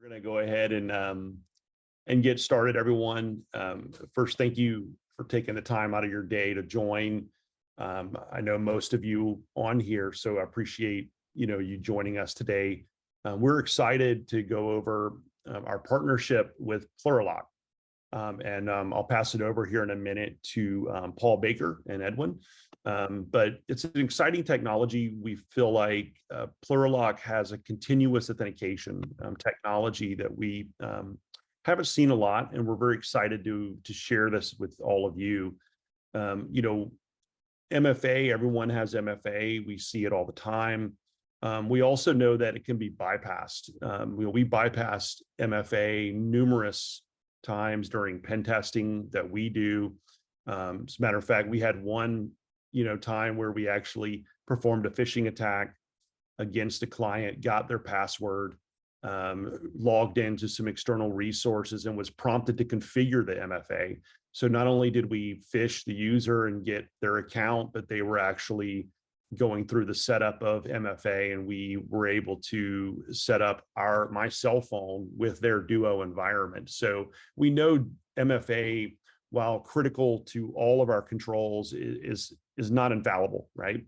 We're going to go ahead and get started, everyone. First, thank you for taking the time out of your day to join. I know most of you on here, so I appreciate you joining us today. We're excited to go over our partnership with Plurilock. And I'll pass it over here in a minute to Paul Baker and Edwin. But it's an exciting technology. We feel like Plurilock has a continuous authentication technology that we haven't seen a lot, and we're very excited to share this with all of you. MFA, everyone has MFA. We see it all the time. We also know that it can be bypassed. We bypassed MFA numerous times during pen testing that we do. As a matter of fact, we had one time where we actually performed a phishing attack against a client, got their password, logged into some external resources, and was prompted to configure the MFA. So not only did we phish the user and get their account, but they were actually going through the setup of MFA, and we were able to set up my cell phone with their Duo environment. So we know MFA, while critical to all of our controls, is not infallible, right?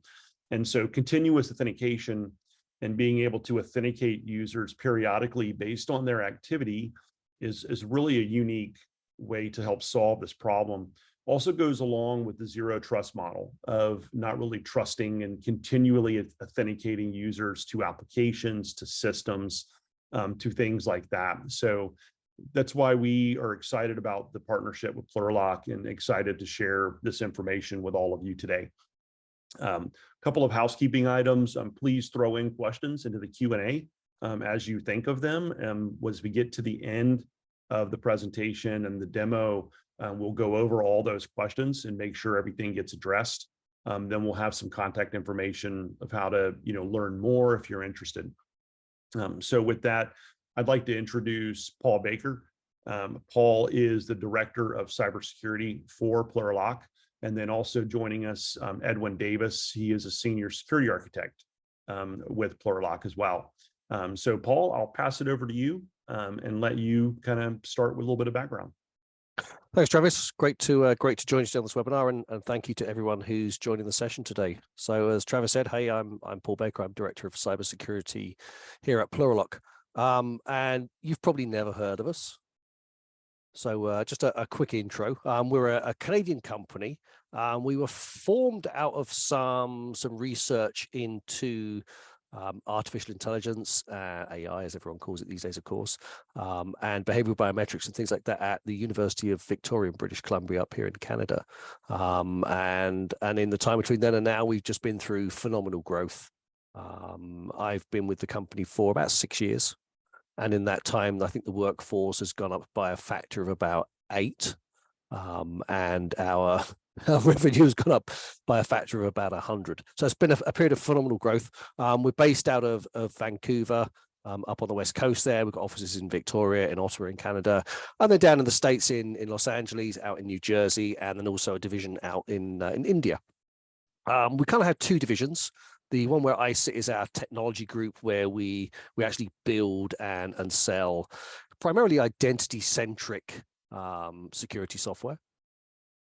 And so continuous authentication and being able to authenticate users periodically based on their activity is really a unique way to help solve this problem. Also goes along with the zero trust model of not really trusting and continually authenticating users to applications, to systems, to things like that. So that's why we are excited about the partnership with Plurilock and excited to share this information with all of you today. A couple of housekeeping items. Please throw in questions into the Q&A as you think of them. As we get to the end of the presentation and the demo, we'll go over all those questions and make sure everything gets addressed. Then we'll have some contact information of how to learn more if you're interested. So with that, I'd like to introduce Paul Baker. Paul is the Director of Cybersecurity for Plurilock. And then also joining us, Edwin Davis. He is a Senior Security Architect with Plurilock as well. So Paul, I'll pass it over to you and let you kind of start with a little bit of background. Thanks, Travis. Great to join us on this webinar, and thank you to everyone who's joining the session today. So as Travis said, hey, I'm Paul Baker. I'm Director of Cybersecurity here at Plurilock. And you've probably never heard of us. So just a quick intro. We're a Canadian company. We were formed out of some research into artificial intelligence, AI, as everyone calls it these days, of course, and behavioral biometrics and things like that at the University of Victoria in British Columbia up here in Canada. And in the time between then and now, we've just been through phenomenal growth. I've been with the company for about 6 years. And in that time, I think the workforce has gone up by a factor of about 8. And our revenue has gone up by a factor of about 100. So it's been a period of phenomenal growth. We're based out of Vancouver, up on the West Coast there. We've got offices in Victoria, in Ottawa, in Canada, and then down in the States in Los Angeles, out in New Jersey, and then also a division out in India. We kind of have 2 divisions. The one where I sit is our technology group, where we actually build and sell primarily identity-centric security software.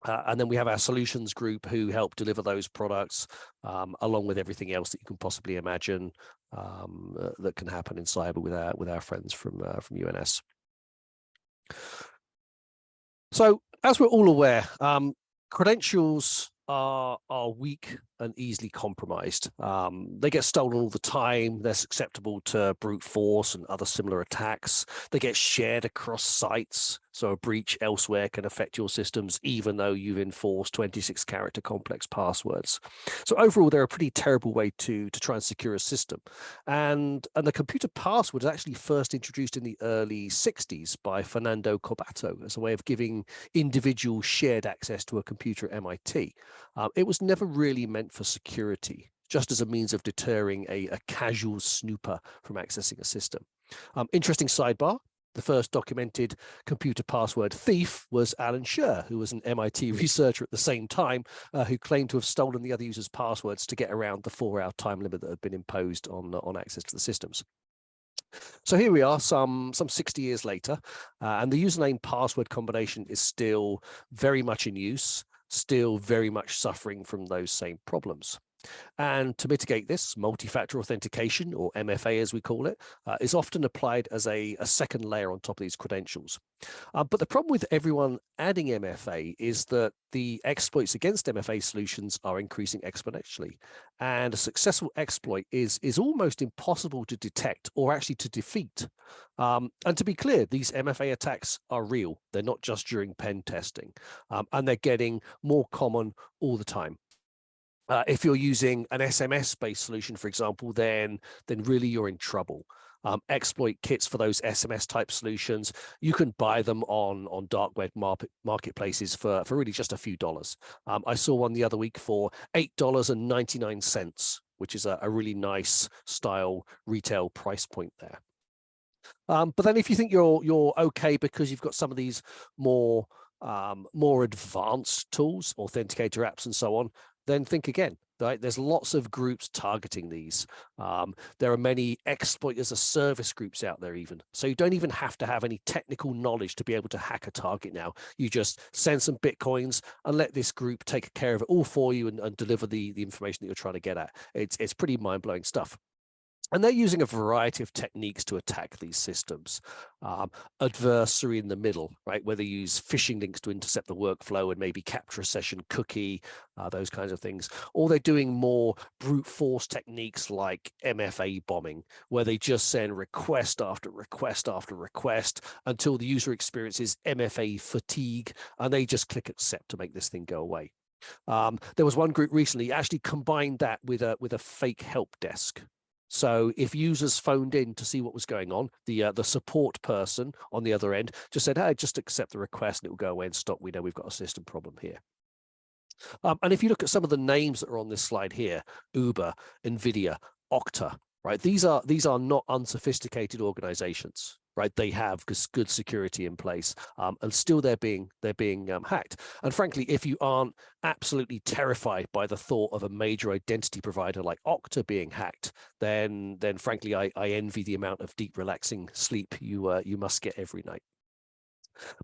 And then we have our solutions group who help deliver those products along with everything else that you can possibly imagine that can happen in cyber with our friends from UNS. So as we're all aware, credentials are weak and easily compromised. They get stolen all the time. They're susceptible to brute force and other similar attacks. They get shared across sites. So a breach elsewhere can affect your systems, even though you've enforced 26-character complex passwords. So overall, they're a pretty terrible way to try and secure a system. And the computer password was actually first introduced in the early 60s by Fernando Corbato as a way of giving individuals shared access to a computer at MIT. It was never really meant for security, just as a means of deterring a casual snooper from accessing a system. Interesting sidebar. The first documented computer password thief was Alan Scher, who was an MIT researcher at the same time, who claimed to have stolen the other users' passwords to get around the 4-hour time limit that had been imposed on access to the systems. So here we are, some 60 years later, and the username password combination is still very much in use, still very much suffering from those same problems. And to mitigate this, multi-factor authentication, or MFA as we call it, is often applied as a second layer on top of these credentials. But the problem with everyone adding MFA is that the exploits against MFA solutions are increasing exponentially. And a successful exploit is almost impossible to detect or actually to defeat. And to be clear, these MFA attacks are real. They're not just during pen testing. And they're getting more common all the time. If you're using an SMS-based solution, for example, then really you're in trouble. Exploit kits for those SMS type solutions, you can buy them on dark web marketplaces for really just a few dollars. I saw one the other week for $8.99, which is a really nice style retail price point there. But then if you think you're okay because you've got some of these more advanced tools, authenticator apps and so on, then think again. Right? There's lots of groups targeting these. There are many exploit as a service groups out there even. So you don't even have to have any technical knowledge to be able to hack a target now. You just send some Bitcoins and let this group take care of it all for you and deliver the information that you're trying to get at. It's pretty mind-blowing stuff. And they're using a variety of techniques to attack these systems. Adversary in the middle, right, where they use phishing links to intercept the workflow and maybe capture a session cookie, those kinds of things. Or they're doing more brute force techniques like MFA bombing, where they just send request after request after request until the user experiences MFA fatigue, and they just click accept to make this thing go away. There was one group recently actually combined that with a fake help desk. So if users phoned in to see what was going on, the support person on the other end just said, hey, just accept the request and it will go away and stop. We know we've got a system problem here. And if you look at some of the names that are on this slide here, Uber, NVIDIA, Okta, right? These are not unsophisticated organizations, right? They have good security in place, and still they're being hacked. And frankly, if you aren't absolutely terrified by the thought of a major identity provider like Okta being hacked, then frankly, I envy the amount of deep, relaxing sleep you must get every night.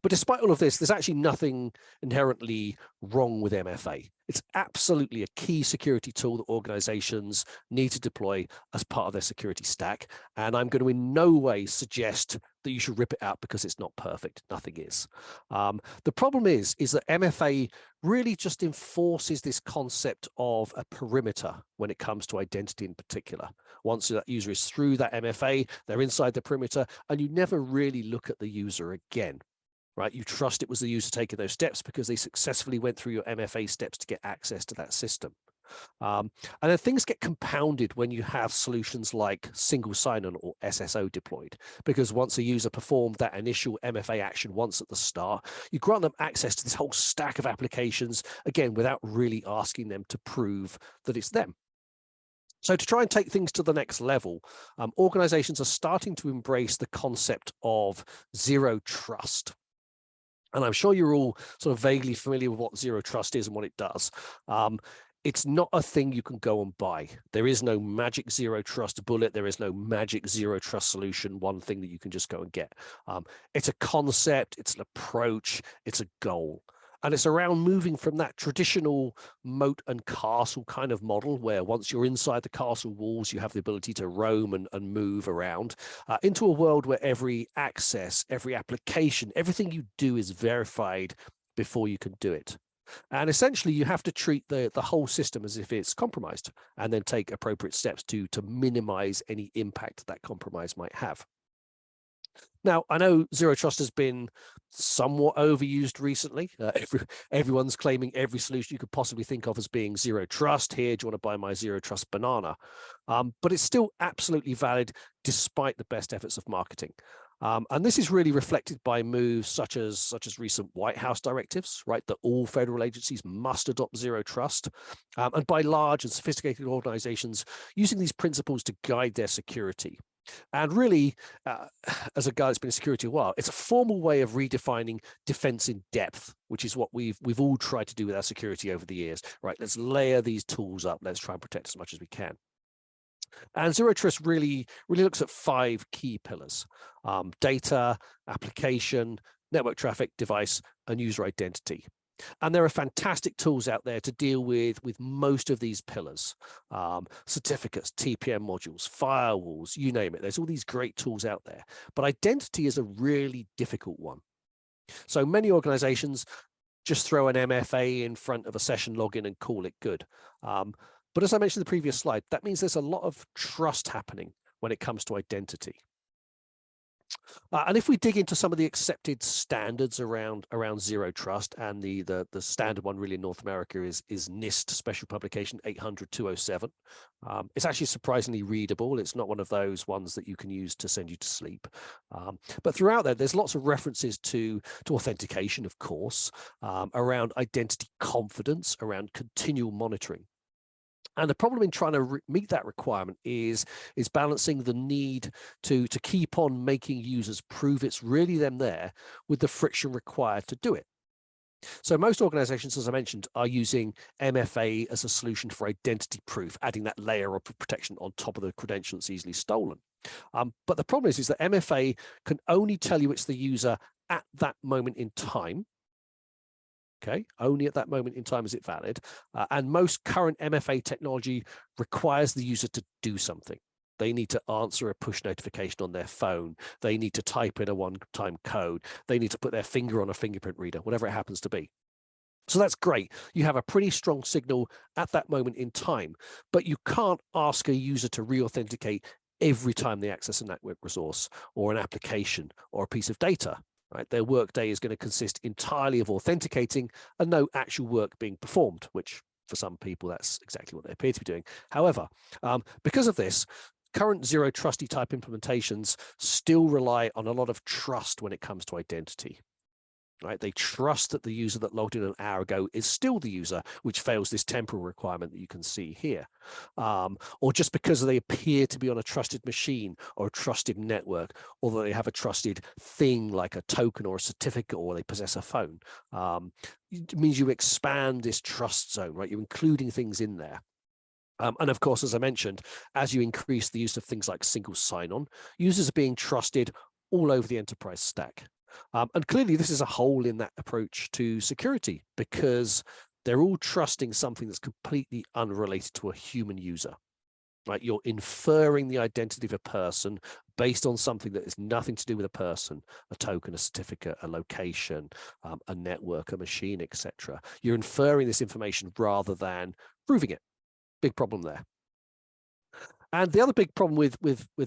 But despite all of this, there's actually nothing inherently wrong with MFA. It's absolutely a key security tool that organizations need to deploy as part of their security stack. And I'm going to in no way suggest that you should rip it out because it's not perfect. Nothing is. The problem is that MFA really just enforces this concept of a perimeter when it comes to identity in particular. Once that user is through that MFA, they're inside the perimeter, and you never really look at the user again. Right, you trust it was the user taking those steps because they successfully went through your MFA steps to get access to that system. And then things get compounded when you have solutions like single sign-on or SSO deployed, because once a user performed that initial MFA action once at the start, you grant them access to this whole stack of applications, again, without really asking them to prove that it's them. So to try and take things to the next level, organizations are starting to embrace the concept of zero trust. And I'm sure you're all sort of vaguely familiar with what zero trust is and what it does. It's not a thing you can go and buy. There is no magic zero trust bullet. There is no magic zero trust solution, one thing that you can just go and get. It's a concept, it's an approach, it's a goal. And it's around moving from that traditional moat and castle kind of model where once you're inside the castle walls, you have the ability to roam and move around into a world where every access, every application, everything you do is verified before you can do it. And essentially, you have to treat the whole system as if it's compromised and then take appropriate steps to minimize any impact that compromise might have. Now, I know zero trust has been somewhat overused recently. Everyone's claiming every solution you could possibly think of as being zero trust. Here, do you want to buy my zero trust banana? But it's still absolutely valid despite the best efforts of marketing. And this is really reflected by moves such as recent White House directives, right, that all federal agencies must adopt zero trust, and by large and sophisticated organizations using these principles to guide their security. And really, as a guy that's been in security a while, it's a formal way of redefining defense in depth, which is what we've all tried to do with our security over the years. Right, let's layer these tools up. Let's try and protect as much as we can. And zero trust really looks at 5 key pillars: data, application, network traffic, device, and user identity. And there are fantastic tools out there to deal with most of these pillars: certificates, TPM modules, firewalls, you name it. There's all these great tools out there. But identity is a really difficult one. So many organizations just throw an MFA in front of a session login and call it good. But as I mentioned in the previous slide, that means there's a lot of trust happening when it comes to identity. And if we dig into some of the accepted standards around zero trust, and the standard one really in North America is NIST Special Publication 800-207. It's actually surprisingly readable. It's not one of those ones that you can use to send you to sleep. But throughout there's lots of references to authentication, of course, around identity confidence, around continual monitoring. And the problem in trying to meet that requirement is balancing the need to keep on making users prove it's really them there with the friction required to do it. So most organizations, as I mentioned, are using MFA as a solution for identity proof, adding that layer of protection on top of the credential that's easily stolen. But the problem is that MFA can only tell you it's the user at that moment in time. Okay, only at that moment in time is it valid. And most current MFA technology requires the user to do something. They need to answer a push notification on their phone. They need to type in a one-time code. They need to put their finger on a fingerprint reader, whatever it happens to be. So that's great. You have a pretty strong signal at that moment in time, but you can't ask a user to re-authenticate every time they access a network resource or an application or a piece of data. Right? Their workday is going to consist entirely of authenticating and no actual work being performed, which for some people, that's exactly what they appear to be doing. However, because of this, current zero trusty type implementations still rely on a lot of trust when it comes to identity. Right? They trust that the user that logged in an hour ago is still the user, which fails this temporal requirement that you can see here. Or just because they appear to be on a trusted machine or a trusted network, or that they have a trusted thing like a token or a certificate, or they possess a phone. It means you expand this trust zone, right? You're including things in there. And of course, as I mentioned, as you increase the use of things like single sign-on, users are being trusted all over the enterprise stack. And clearly, this is a hole in that approach to security, because they're all trusting something that's completely unrelated to a human user. Right? You're inferring the identity of a person based on something that has nothing to do with a person: a token, a certificate, a location, a network, a machine, etc. You're inferring this information rather than proving it. Big problem there. And the other big problem with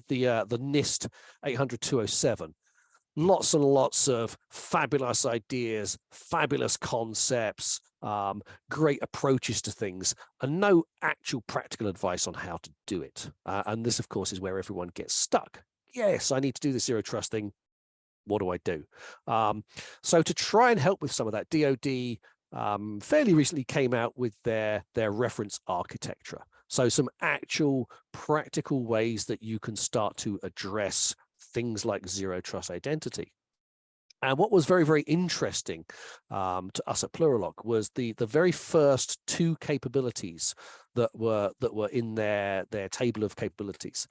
the NIST 800-207. Lots and lots of fabulous ideas, fabulous concepts, great approaches to things, and no actual practical advice on how to do it. And this, of course, is where everyone gets stuck. Yes, I need to do the zero trust thing. What do I do? So to try and help with some of that, DoD fairly recently came out with their reference architecture. So some actual practical ways that you can start to address things like zero trust identity. And what was very, very interesting to us at Plurilock was the very first 2 capabilities that were in their table of capabilities.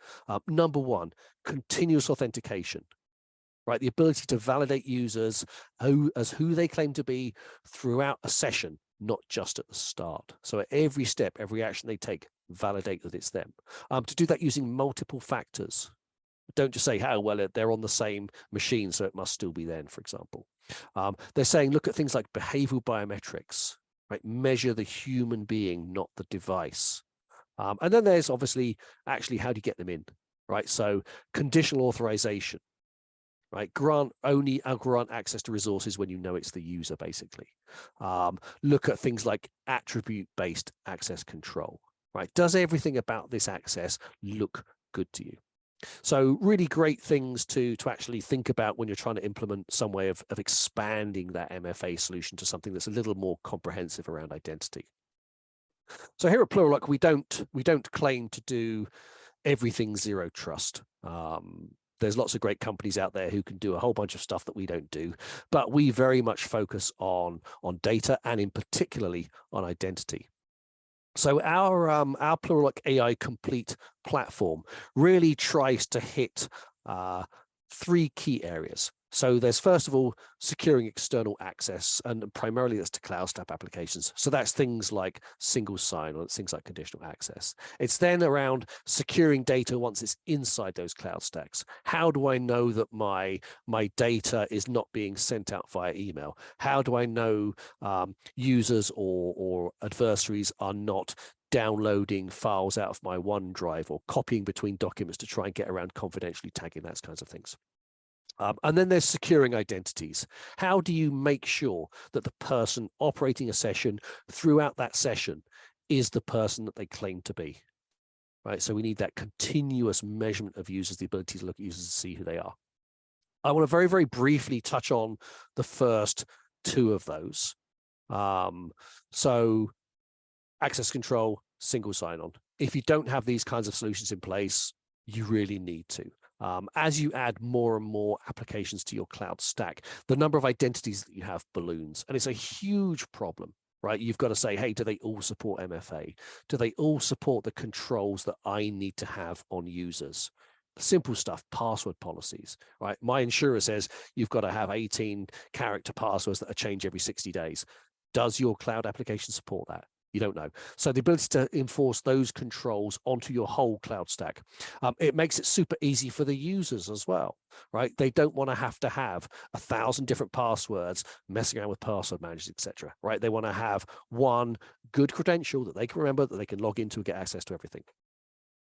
Number 1, continuous authentication. Right, the ability to validate users as who they claim to be throughout a session, not just at the start. So at every step, every action they take, validate that it's them. To do that using multiple factors. Don't just say, "How well, they're on the same machine, so it must still be them," for example. They're saying, look at things like behavioral biometrics, right? Measure the human being, not the device. And then there's obviously actually how do you get them in, right? So conditional authorization, right? Grant access to resources when you know it's the user, basically. Look at things like attribute-based access control, right? Does everything about this access look good to you? So really great things to actually think about when you're trying to implement some way of expanding that MFA solution to something that's a little more comprehensive around identity. So here at Plurilock, we don't claim to do everything zero trust. There's lots of great companies out there who can do a whole bunch of stuff that we don't do, but we very much focus on data, and in particularly on identity. So our Plurilock AI Complete platform really tries to hit three key areas. So there's, first of all, securing external access, and primarily that's to cloud stack applications. So that's things like single sign-on, things like conditional access. It's then around securing data once it's inside those cloud stacks. How do I know that my data is not being sent out via email? How do I know users or adversaries are not downloading files out of my OneDrive or copying between documents to try and get around confidentially tagging, those kinds of things. And then there's securing identities. How do you make sure that the person operating a session throughout that session is the person that they claim to be? Right. So we need that continuous measurement of users, the ability to look at users and see who they are. I want to very, very briefly touch on the first two of those. So access control, single sign-on. If you don't have these kinds of solutions in place, you really need to. As you add more and more applications to your cloud stack, the number of identities that you have balloons, and it's a huge problem, right? You've got to say, hey, do they all support MFA? Do they all support the controls that I need to have on users? Simple stuff, password policies, right? My insurer says you've got to have 18 character passwords that are changed every 60 days. Does your cloud application support that? You don't know. So the ability to enforce those controls onto your whole cloud stack, it makes it super easy for the users as well, right? They don't want to have 1,000 different passwords, messing around with password managers, etc. Right? They want to have one good credential that they can remember, that they can log into and get access to everything.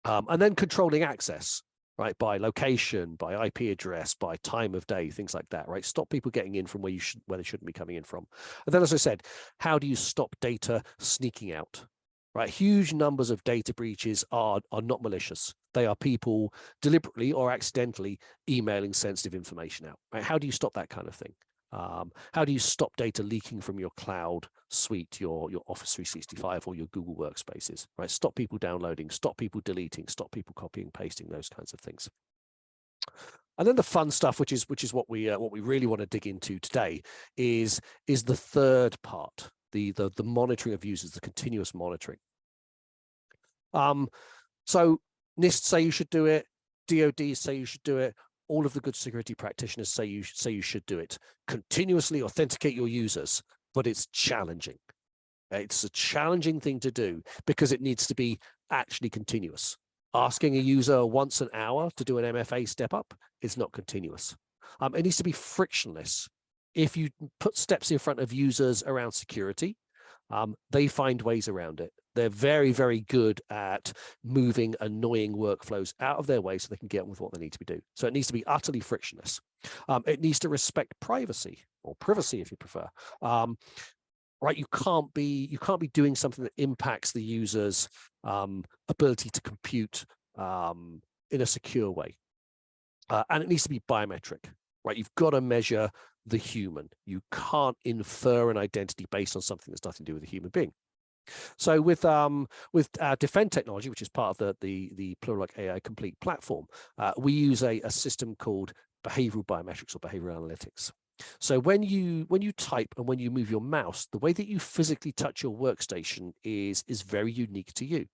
And then controlling access, right, by location, by IP address, by time of day, things like that, right? Stop people getting in from where they shouldn't be coming in from. And then, as I said, how do you stop data sneaking out? Right, huge numbers of data breaches are not malicious. They are people deliberately or accidentally emailing sensitive information out. Right? How do you stop that kind of thing? How do you stop data leaking from your cloud suite, your Office 365 or your Google Workspaces? Right, stop people downloading, stop people deleting, stop people copying, pasting, those kinds of things. And then the fun stuff, which is what we really want to dig into today, is the third part, the monitoring of users, the continuous monitoring. So NIST say you should do it, DoD say you should do it, all of the good security practitioners say you should do it. Continuously authenticate your users, but it's challenging. It's a challenging thing to do because it needs to be actually continuous. Asking a user once an hour to do an MFA step up is not continuous. It needs to be frictionless. If you put steps in front of users around security, they find ways around it. They're very, very good at moving annoying workflows out of their way so they can get on with what they need to be doing. So it needs to be utterly frictionless. It needs to respect privacy, or privacy if you prefer. Right, you can't be doing something that impacts the user's ability to compute in a secure way. And it needs to be biometric. Right, you've got to measure the human. You can't infer an identity based on something that's nothing to do with a human being. So with our Defend technology, which is part of the Plurilock AI Complete platform, we use a system called behavioral biometrics or behavioral analytics. So when you type and when you move your mouse, the way that you physically touch your workstation is very unique to you.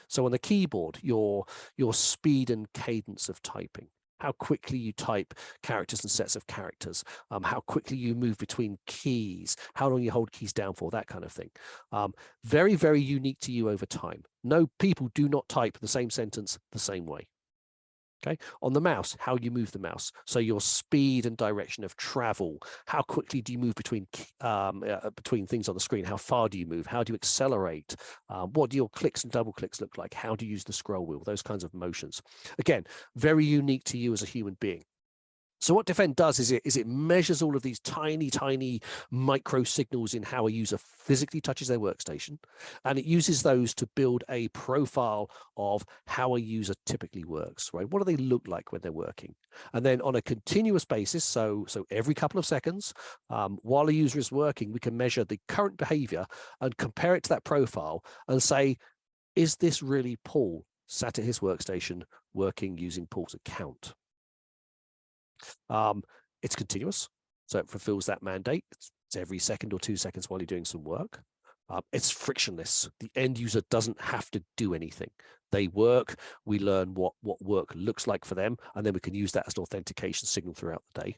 So on the keyboard, your speed and cadence of typing, how quickly you type characters and sets of characters, how quickly you move between keys, how long you hold keys down for, that kind of thing. Very, very unique to you over time. No, people do not type the same sentence the same way. Okay, on the mouse, how you move the mouse. So your speed and direction of travel, how quickly do you move between things on the screen? How far do you move? How do you accelerate? What do your clicks and double clicks look like? How do you use the scroll wheel? Those kinds of motions. Again, very unique to you as a human being. So what Defend does is it measures all of these tiny, tiny micro signals in how a user physically touches their workstation, and it uses those to build a profile of how a user typically works, right? What do they look like when they're working? And then on a continuous basis, so every couple of seconds, while a user is working, we can measure the current behavior and compare it to that profile and say, is this really Paul sat at his workstation working using Paul's account? It's continuous, so it fulfills that mandate. It's every second or 2 seconds while you're doing some work. It's frictionless. The end user doesn't have to do anything. They work, we learn what work looks like for them, and then we can use that as an authentication signal throughout the day.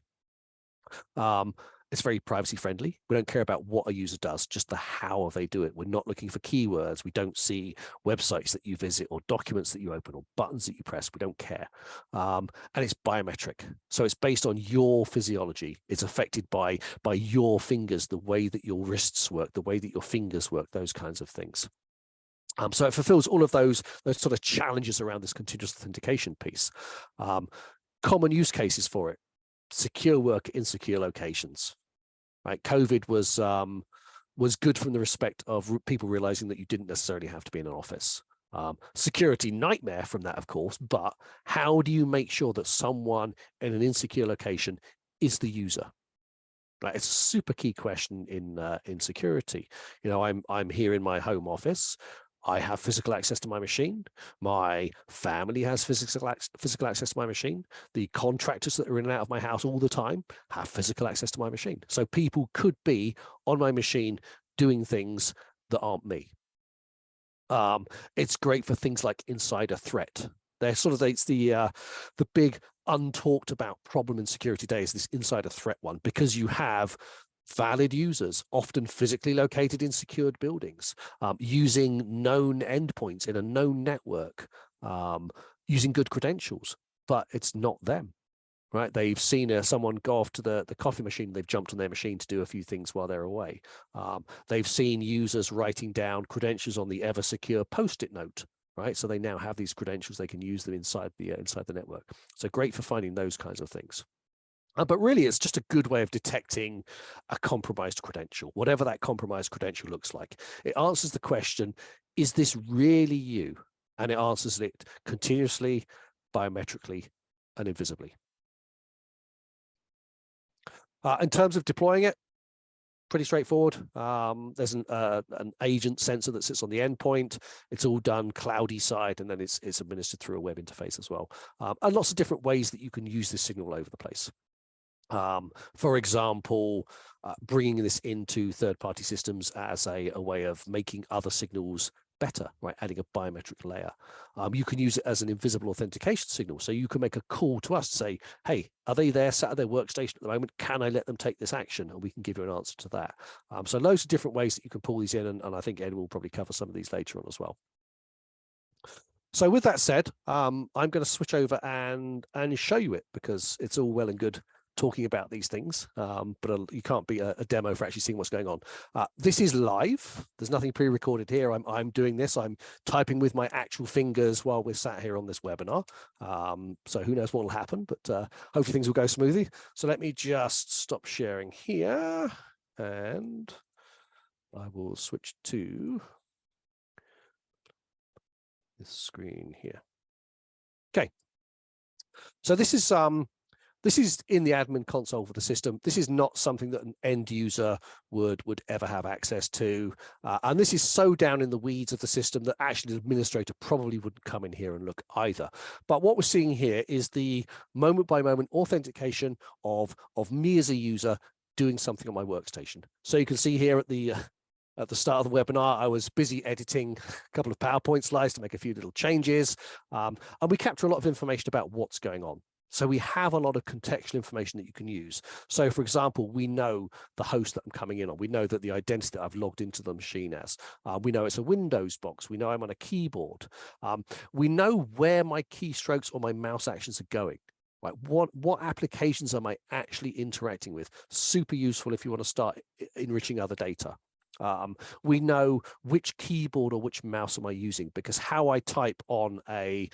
It's very privacy friendly. We don't care about what a user does, just the how they do it. We're not looking for keywords. We don't see websites that you visit or documents that you open or buttons that you press. We don't care. And it's biometric. So it's based on your physiology. It's affected by your fingers, the way that your wrists work, the way that your fingers work, those kinds of things. So it fulfills all of those sort of challenges around this continuous authentication piece. Common use cases for it: secure work in secure locations. Right, COVID was good from the respect of people realizing that you didn't necessarily have to be in an office. Security nightmare from that, of course, but how do you make sure that someone in an insecure location is the user? Right, it's a super key question in security. You know, I'm here in my home office. I have physical access to my machine. My family has physical access to my machine. The contractors that are in and out of my house all the time have physical access to my machine. So people could be on my machine doing things that aren't me. It's great for things like insider threat. They're sort of, it's the big untalked about problem in security today is this insider threat one, because you have valid users, often physically located in secured buildings, using known endpoints in a known network, using good credentials, but it's not them, right? They've seen someone go off to the coffee machine, they've jumped on their machine to do a few things while they're away. They've seen users writing down credentials on the ever secure post-it note, right? So they now have these credentials, they can use them inside the network. So great for finding those kinds of things. But really, it's just a good way of detecting a compromised credential, whatever that compromised credential looks like. It answers the question, is this really you? And it answers it continuously, biometrically, and invisibly. In terms of deploying it, pretty straightforward. There's an agent sensor that sits on the endpoint. It's all done cloudy side, and then it's administered through a web interface as well. And lots of different ways that you can use this signal all over the place. For example, bringing this into third-party systems as a way of making other signals better, right? Adding a biometric layer. You can use it as an invisible authentication signal. So you can make a call to us to say, hey, are they there sat at their workstation at the moment? Can I let them take this action? And we can give you an answer to that. So loads of different ways that you can pull these in, and I think Ed will probably cover some of these later on as well. So with that said, I'm going to switch over and show you it, because it's all well and good talking about these things, but you can't be a demo for actually seeing what's going on. This is live. There's nothing pre-recorded here. I'm doing this. I'm typing with my actual fingers while we're sat here on this webinar. So who knows what will happen, but hopefully things will go smoothly. So let me just stop sharing here, and I will switch to this screen here. Okay. So this is in the admin console for the system. This is not something that an end user would ever have access to. And this is so down in the weeds of the system that actually an administrator probably wouldn't come in here and look either. But what we're seeing here is the moment-by-moment authentication of me as a user doing something on my workstation. So you can see here at the start of the webinar, I was busy editing a couple of PowerPoint slides to make a few little changes. And we capture a lot of information about what's going on. So we have a lot of contextual information that you can use. So for example, we know the host that I'm coming in on. We know that the identity that I've logged into the machine as. We know it's a Windows box. We know I'm on a keyboard. We know where my keystrokes or my mouse actions are going. Right? What applications am I actually interacting with? Super useful if you want to start enriching other data. We know which keyboard or which mouse am I using, because how I type on a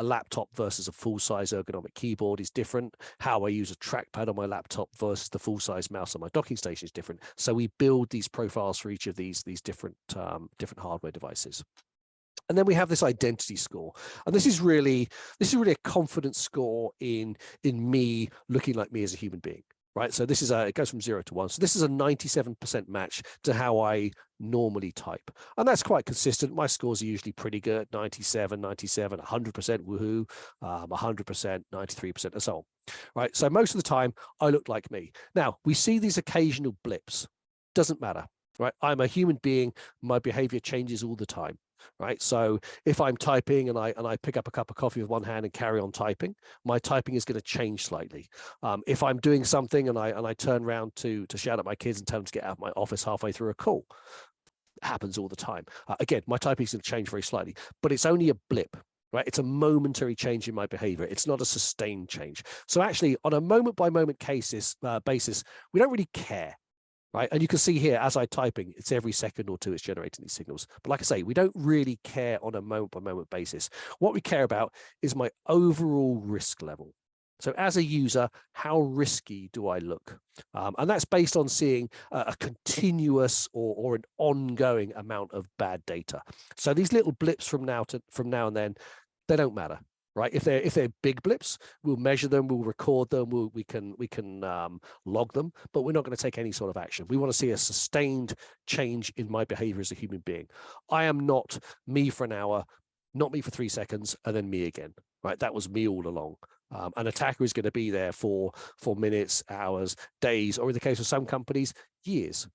laptop versus a full-size ergonomic keyboard is different. How I use a trackpad on my laptop versus the full-size mouse on my docking station is different. So we build these profiles for each of these different hardware devices. And then we have this identity score, and this is really a confidence score in me looking like me as a human being. Right, so this is it goes from 0 to 1. So this is a 97% match to how I normally type. And that's quite consistent. My scores are usually pretty good, 97, 97, 100%, woohoo, 100%, 93%, and so on. Right, so most of the time, I look like me. Now, we see these occasional blips. Doesn't matter. right? I'm a human being. My behavior changes all the time, right? So if I'm typing and I pick up a cup of coffee with one hand and carry on typing, my typing is going to change slightly. If I'm doing something and I turn around to shout at my kids and tell them to get out of my office halfway through a call, it happens all the time. Again, my typing is going to change very slightly, but it's only a blip. Right? It's a momentary change in my behavior. It's not a sustained change. So actually, on a moment-by-moment basis, we don't really care. Right. And you can see here, as I'm typing, it's every second or two it's generating these signals. But like I say, we don't really care on a moment by moment basis. What we care about is my overall risk level. So as a user, how risky do I look? And that's based on seeing a continuous or an ongoing amount of bad data. So these little blips from now and then, they don't matter. Right? If they're big blips, we'll measure them, we'll record them, we can log them, but we're not going to take any sort of action. We want to see a sustained change in my behavior as a human being. I am not me for an hour, not me for 3 seconds, and then me again. Right? That was me all along. An attacker is going to be there for minutes, hours, days, or in the case of some companies, years.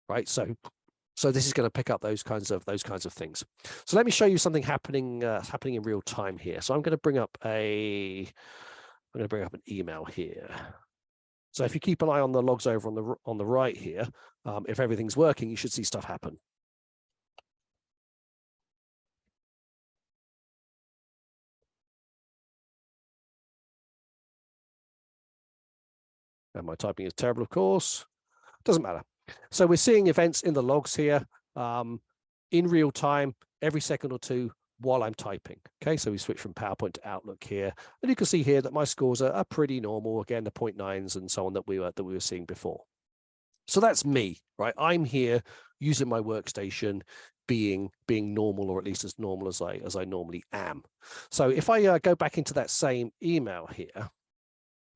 Right? So this is going to pick up those kinds of things. So let me show you something happening in real time here. So I'm going to bring up an email here. So if you keep an eye on the logs over on the right here, if everything's working, you should see stuff happen. And my typing is terrible, of course. Doesn't matter. So we're seeing events in the logs here in real time, every second or two while I'm typing. Okay, so we switch from PowerPoint to Outlook here. And you can see here that my scores are pretty normal. Again, the 0.9s and so on that we were seeing before. So that's me, right? I'm here using my workstation, being normal, or at least as normal as I normally am. So if I go back into that same email here,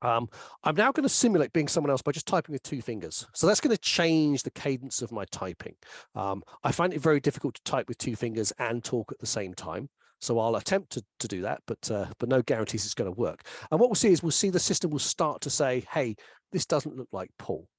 I'm now going to simulate being someone else by just typing with 2 fingers. So that's going to change the cadence of my typing. I find it very difficult to type with 2 fingers and talk at the same time. So I'll attempt to do that, but no guarantees it's going to work. And what we'll see is the system will start to say, hey, this doesn't look like Paul.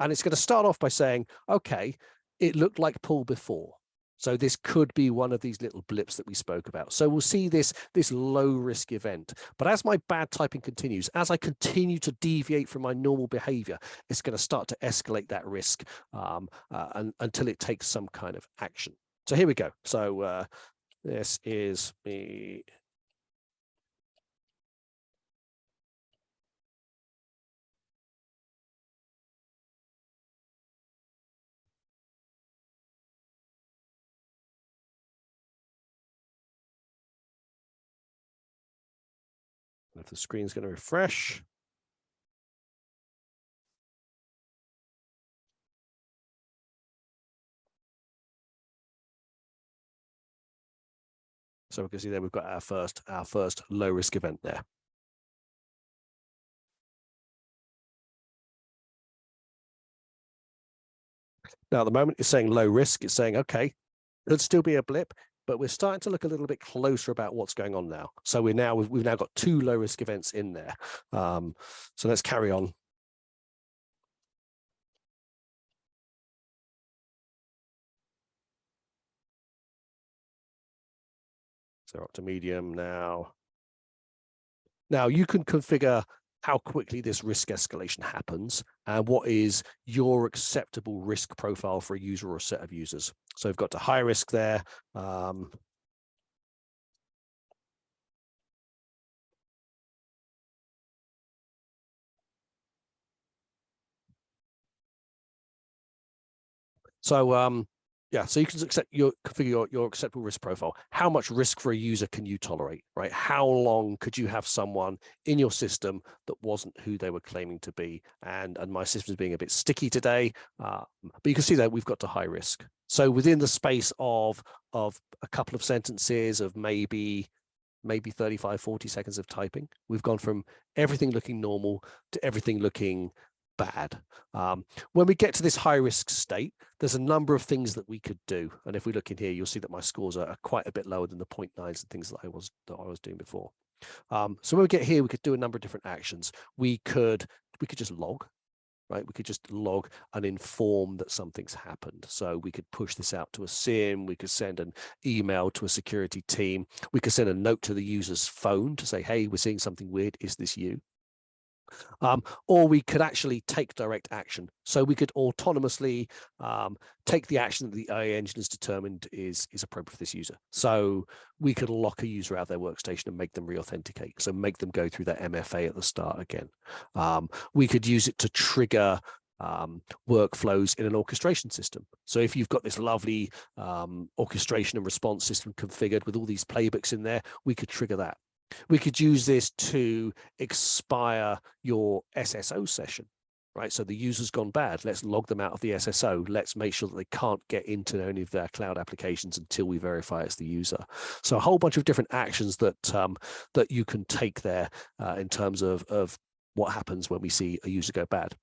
And it's going to start off by saying, okay, it looked like Paul before. So this could be one of these little blips that we spoke about. So we'll see this low risk event. But as my bad typing continues, as I continue to deviate from my normal behavior, it's going to start to escalate that risk until it takes some kind of action. So here we go. So this is me. If the screen's going to refresh. So we can see there we've got our first low risk event there. Now at the moment it's saying low risk. It's saying, okay, could still be a blip, but we're starting to look a little bit closer about what's going on now. So we've now got 2 low risk events in there. So let's carry on. So up to medium now. Now you can configure how quickly this risk escalation happens and what is your acceptable risk profile for a user or a set of users. So we've got to high risk there. So yeah, so you can configure your acceptable risk profile. How much risk for a user can you tolerate, right? How long could you have someone in your system that wasn't who they were claiming to be? And my system is being a bit sticky today, but you can see that we've got to high risk. So within the space of a couple of sentences of maybe 35, 40 seconds of typing, we've gone from everything looking normal to everything looking bad. When we get to this high risk state, there's a number of things that we could do. And if we look in here, you'll see that my scores are quite a bit lower than the 0.9s and things that I was doing before. So when we get here, we could do a number of different actions. We could just log, right? We could just log and inform that something's happened. So we could push this out to a SIEM, we could send an email to a security team, we could send a note to the user's phone to say, hey, we're seeing something weird, is this you? Or we could actually take direct action. So we could autonomously take the action that the AI engine has determined is appropriate for this user. So we could lock a user out of their workstation and make them re-authenticate. So make them go through their MFA at the start again. We could use it to trigger workflows in an orchestration system. So if you've got this lovely orchestration and response system configured with all these playbooks in there, we could trigger that. We could use this to expire your SSO session, right? So the user's gone bad. Let's log them out of the SSO. Let's make sure that they can't get into any of their cloud applications until we verify it's the user. So a whole bunch of different actions that that you can take there in terms of what happens when we see a user go bad.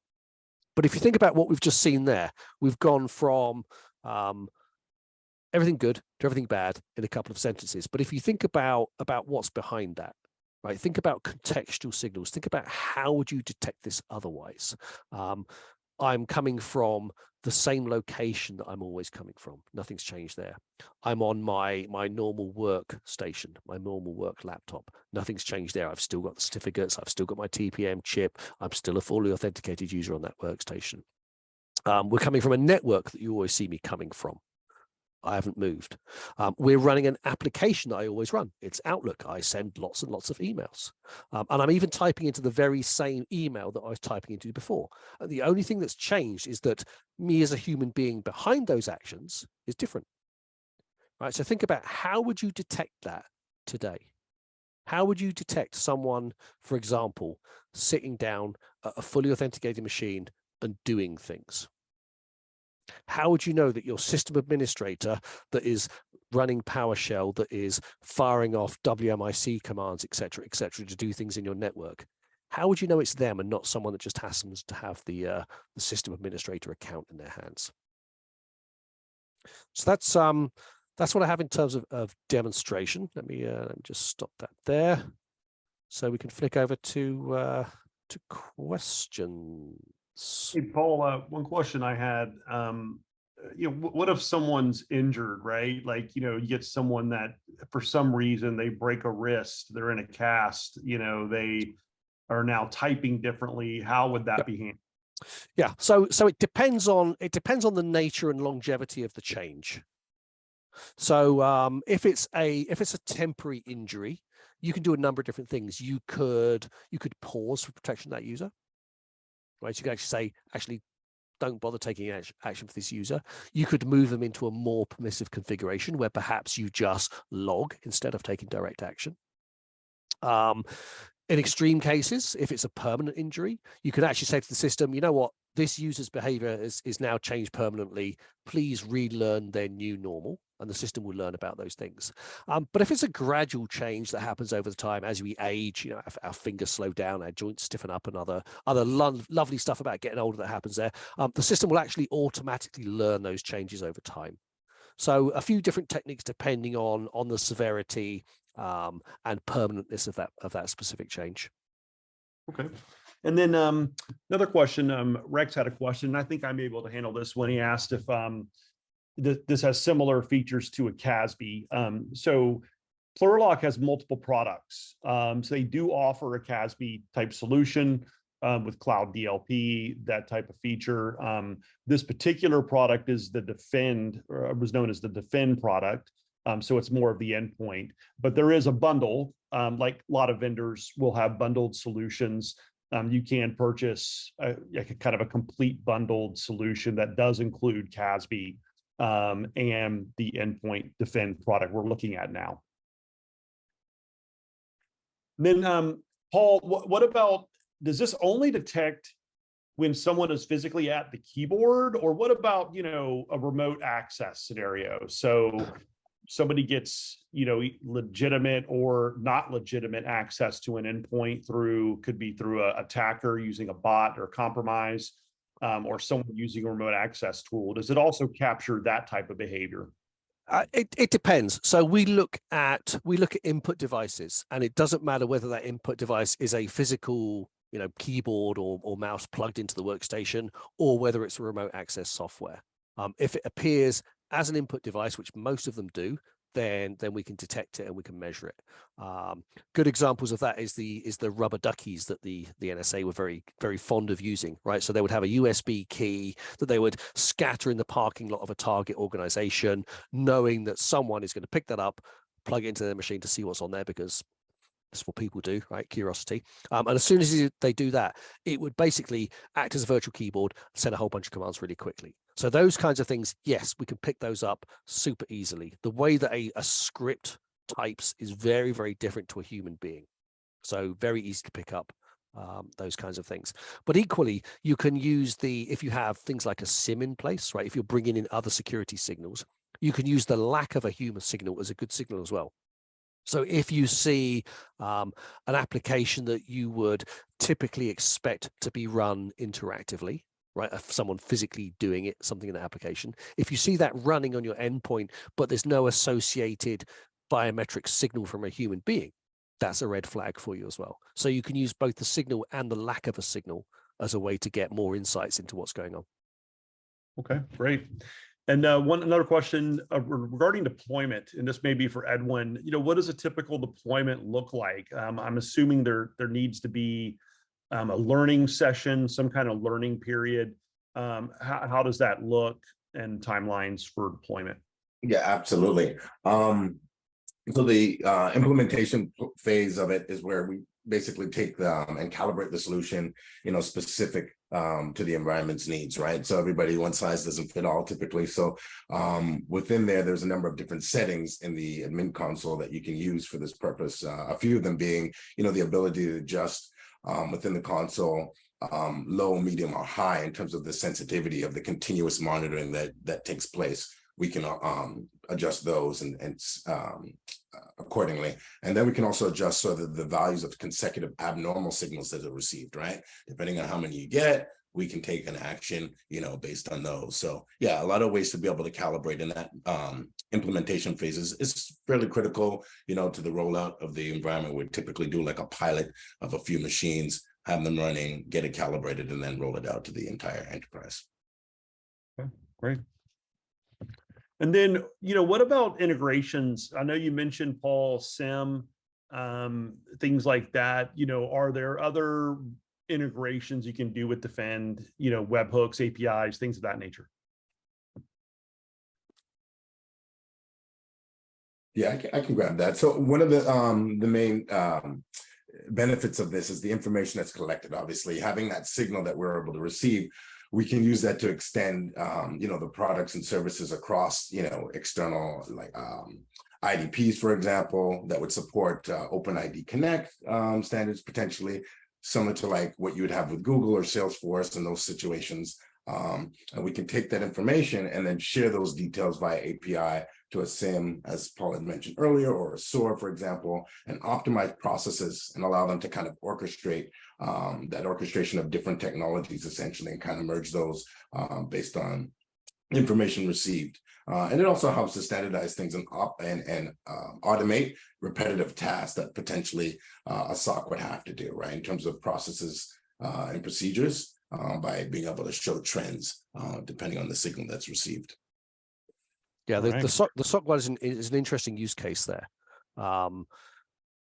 But if you think about what we've just seen there, we've gone from everything good to everything bad in a couple of sentences. But if you think about what's behind that, right? Think about contextual signals. Think about how would you detect this otherwise? I'm coming from the same location that I'm always coming from. Nothing's changed there. I'm on my normal work station, my normal work laptop. Nothing's changed there. I've still got the certificates. I've still got my TPM chip. I'm still a fully authenticated user on that workstation. We're coming from a network that you always see me coming from. I haven't moved. We're running an application that I always run. It's Outlook. I send lots and lots of emails. And I'm even typing into the very same email that I was typing into before. And the only thing that's changed is that me as a human being behind those actions is different. Right? So think about, how would you detect that today? How would you detect someone, for example, sitting down at a fully authenticated machine and doing things? How would you know that your system administrator that is running PowerShell, that is firing off WMIC commands, et cetera, to do things in your network? How would you know it's them and not someone that just happens to have the system administrator account in their hands? So that's what I have in terms of demonstration. Let me just stop that there, so we can flick over to questions. Hey, Paul, one question I had, what if someone's injured, right? Like, you get someone that for some reason they break a wrist, they're in a cast, they are now typing differently. How would that be handled? Yeah, so it depends on the nature and longevity of the change. So if it's a temporary injury, you can do a number of different things. You could pause for protection of that user. Right, you can actually say, don't bother taking action for this user. You could move them into a more permissive configuration where perhaps you just log instead of taking direct action. In extreme cases, if it's a permanent injury, you can actually say to the system, you know what, this user's behavior is now changed permanently. Please relearn their new normal, and the system will learn about those things. But if it's a gradual change that happens over the time as we age, our fingers slow down, our joints stiffen up, and other lovely stuff about getting older that happens there, the system will actually automatically learn those changes over time. So a few different techniques depending on the severity and permanentness of that specific change. Okay. And then another question, Rex had a question, and I think I'm able to handle this one. He asked if this has similar features to a CASB. So Plurilock has multiple products. So they do offer a CASB type solution with Cloud DLP, that type of feature. This particular product is the Defend, or was known as the Defend product. So it's more of the endpoint, but there is a bundle, like a lot of vendors will have bundled solutions. You can purchase a kind of a complete bundled solution that does include CASB and the endpoint Defend product we're looking at now. And then, Paul, what about, does this only detect when someone is physically at the keyboard, or what about, a remote access scenario? So somebody gets, legitimate or not legitimate access to an endpoint could be through an attacker using a bot or compromise, or someone using a remote access tool. Does it also capture that type of behavior? It depends. So we look at input devices, and it doesn't matter whether that input device is a physical keyboard or mouse plugged into the workstation, or whether it's a remote access software. If it appears as an input device, which most of them do, then we can detect it and we can measure it. Good examples of that is the rubber duckies that the NSA were very, very fond of using, right? So they would have a USB key that they would scatter in the parking lot of a target organization, knowing that someone is going to pick that up, plug it into their machine to see what's on there, because that's what people do, right? Curiosity. And as soon as they do that, it would basically act as a virtual keyboard, send a whole bunch of commands really quickly. So those kinds of things, yes, we can pick those up super easily. The way that a script types is very, very different to a human being. So very easy to pick up those kinds of things. But equally, you can use if you have things like a SIM in place, right? If you're bringing in other security signals, you can use the lack of a human signal as a good signal as well. So if you see an application that you would typically expect to be run interactively, right? If someone physically doing it, something in the application, if you see that running on your endpoint, but there's no associated biometric signal from a human being, that's a red flag for you as well. So you can use both the signal and the lack of a signal as a way to get more insights into what's going on. Okay, great. And another question regarding deployment, and this may be for Edwin. What does a typical deployment look like? I'm assuming there needs to be a learning session, some kind of learning period. How does that look, and timelines for deployment? Yeah, absolutely. So the implementation phase of it is where we basically take and calibrate the solution, specific to the environment's needs, right? So everybody, one size doesn't fit all typically. So within there's a number of different settings in the admin console that you can use for this purpose. A few of them being, the ability to adjust within the console, low, medium, or high in terms of the sensitivity of the continuous monitoring that takes place. We can adjust those and accordingly. And then we can also adjust so that the values of consecutive abnormal signals that are received, right? Depending on how many you get, we can take an action, based on those. So yeah, a lot of ways to be able to calibrate in that implementation phases is fairly critical, to the rollout of the environment. We typically do like a pilot of a few machines, have them running, get it calibrated, and then roll it out to the entire enterprise. Okay, great. And then, what about integrations? I know you mentioned, Paul, SIM, things like that. Are there other integrations you can do with Defend, webhooks, APIs, things of that nature? Yeah, I can grab that. So one of the main benefits of this is the information that's collected. Obviously, having that signal that we're able to receive, we can use that to extend, the products and services across, external like IDPs, for example, that would support OpenID Connect standards, potentially similar to like what you would have with Google or Salesforce in those situations. And we can take that information and then share those details via API to a SIM, as Paul had mentioned earlier, or a SOAR, for example, and optimize processes and allow them to kind of orchestrate that orchestration of different technologies, essentially, and kind of merge those based on information received. And it also helps to standardize things and automate repetitive tasks that potentially a SOC would have to do, right, in terms of processes and procedures, by being able to show trends depending on the signal that's received. Yeah, the SOC one is an interesting use case there.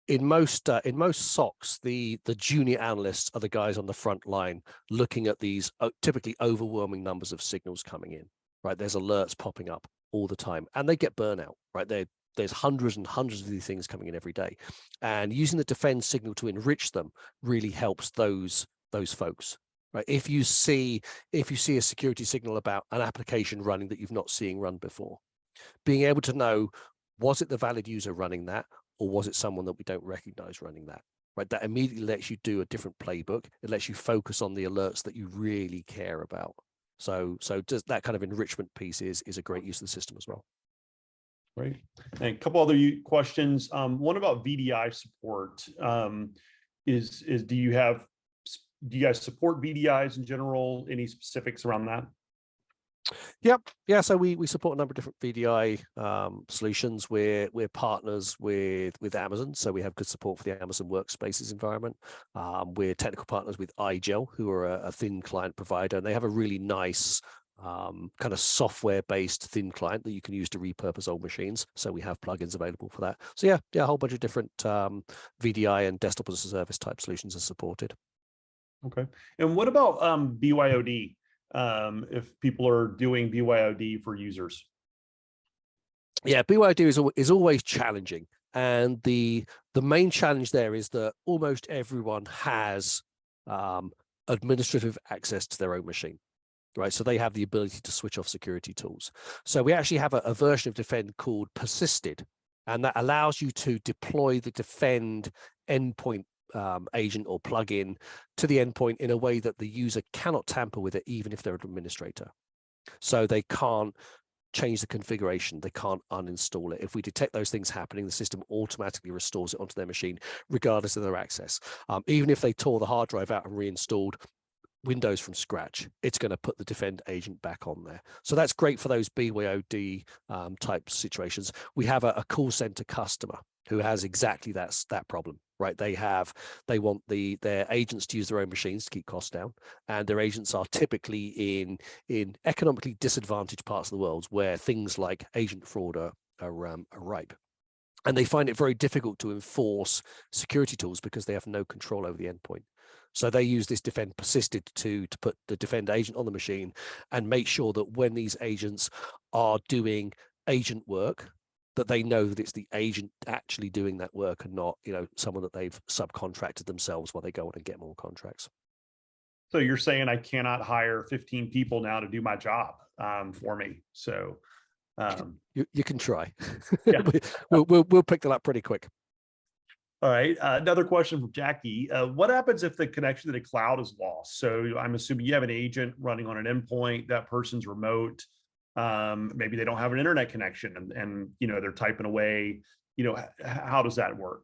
In most SOCs, the junior analysts are the guys on the front line looking at these typically overwhelming numbers of signals coming in. Right, there's alerts popping up all the time, and they get burnout. Right, there's hundreds and hundreds of these things coming in every day, and using the Defend signal to enrich them really helps those folks. Right, if you see a security signal about an application running that you've not seen run before, being able to know, was it the valid user running that, or was it someone that we don't recognize running that? Right, that immediately lets you do a different playbook. It lets you focus on the alerts that you really care about. So just that kind of enrichment piece is a great use of the system as well. Great. And a couple other questions. One about VDI support. Do you guys support VDIs in general? Any specifics around that? Yep. Yeah. So we support a number of different VDI solutions. We're partners with Amazon, so we have good support for the Amazon Workspaces environment. We're technical partners with iGel, who are a thin client provider, and they have a really nice kind of software-based thin client that you can use to repurpose old machines. So we have plugins available for that. So yeah, a whole bunch of different VDI and desktop as a service type solutions are supported. Okay. And what about BYOD? If people are doing BYOD for users? Yeah, BYOD is always challenging. And the main challenge there is that almost everyone has administrative access to their own machine, right? So they have the ability to switch off security tools. So we actually have a version of Defend called Persisted, and that allows you to deploy the Defend endpoint agent or plugin to the endpoint in a way that the user cannot tamper with it, even if they're an administrator. So they can't change the configuration, they can't uninstall it. If we detect those things happening, the system automatically restores it onto their machine, regardless of their access. Even if they tore the hard drive out and reinstalled Windows from scratch, it's going to put the Defend agent back on there. So that's great for those BYOD type situations. We have a call center customer who has exactly that problem, right? They want their agents to use their own machines to keep costs down, and their agents are typically in economically disadvantaged parts of the world where things like agent fraud are ripe. And they find it very difficult to enforce security tools because they have no control over the endpoint. So they use this Defend Persisted to put the Defend agent on the machine and make sure that when these agents are doing agent work, that they know that it's the agent actually doing that work and not, someone that they've subcontracted themselves while they go on and get more contracts. So you're saying I cannot hire 15 people now to do my job for me. So you can try. Yeah. we'll pick that up pretty quick. All right. Another question from Jackie. What happens if the connection to the cloud is lost? So I'm assuming you have an agent running on an endpoint, that person's remote. Maybe they don't have an internet connection and they're typing away. How does that work?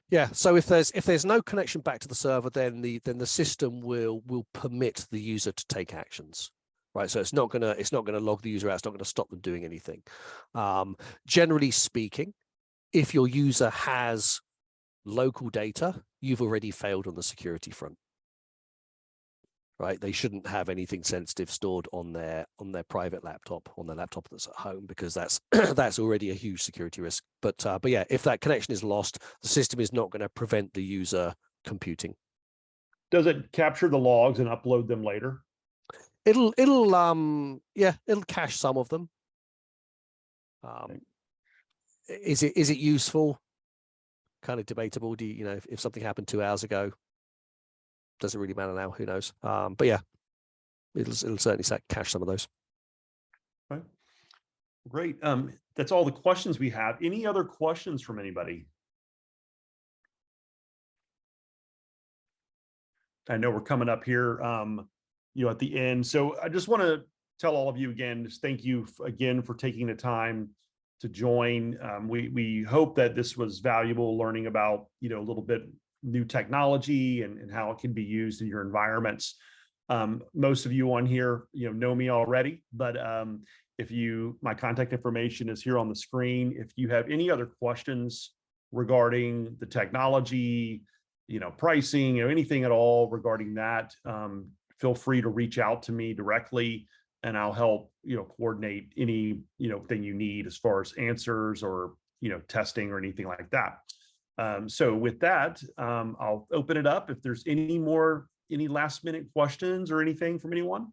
Yeah. So if there's no connection back to the server, then the system will permit the user to take actions. Right. So it's not gonna log the user out. It's not gonna stop them doing anything. Generally speaking, if your user has local data, you've already failed on the security front. Right? They shouldn't have anything sensitive stored on their private laptop, on their laptop that's at home, because that's that's already a huge security risk. But yeah, if that connection is lost, the system is not going to prevent the user computing. Does it capture the logs and upload them later? It'll cache some of them. Is it useful? Kind of debatable. Do if something happened 2 hours ago, does it really matter now? Who knows? But yeah, it'll certainly cache some of those. Right. Great. That's all the questions we have. Any other questions from anybody? I know we're coming up here, at the end. So I just want to tell all of you again, just thank you again for taking the time to join. We hope that this was valuable, learning about, a little bit new technology and how it can be used in your environments. Most of you on here, know me already, but my contact information is here on the screen. If you have any other questions regarding the technology, pricing, anything at all regarding that, feel free to reach out to me directly and I'll help, coordinate any, thing you need as far as answers or, testing or anything like that. So with that, I'll open it up if there's any last minute questions or anything from anyone.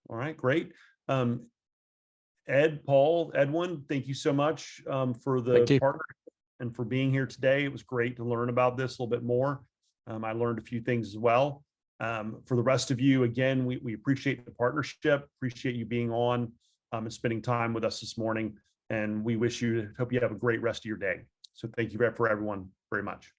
All right, great. Ed, Paul, Edwin, thank you so much for the partnership and for being here today. It was great to learn about this a little bit more. I learned a few things as well. For the rest of you, again, we appreciate the partnership, appreciate you being on and spending time with us this morning. And we hope you have a great rest of your day. So thank you for everyone very much.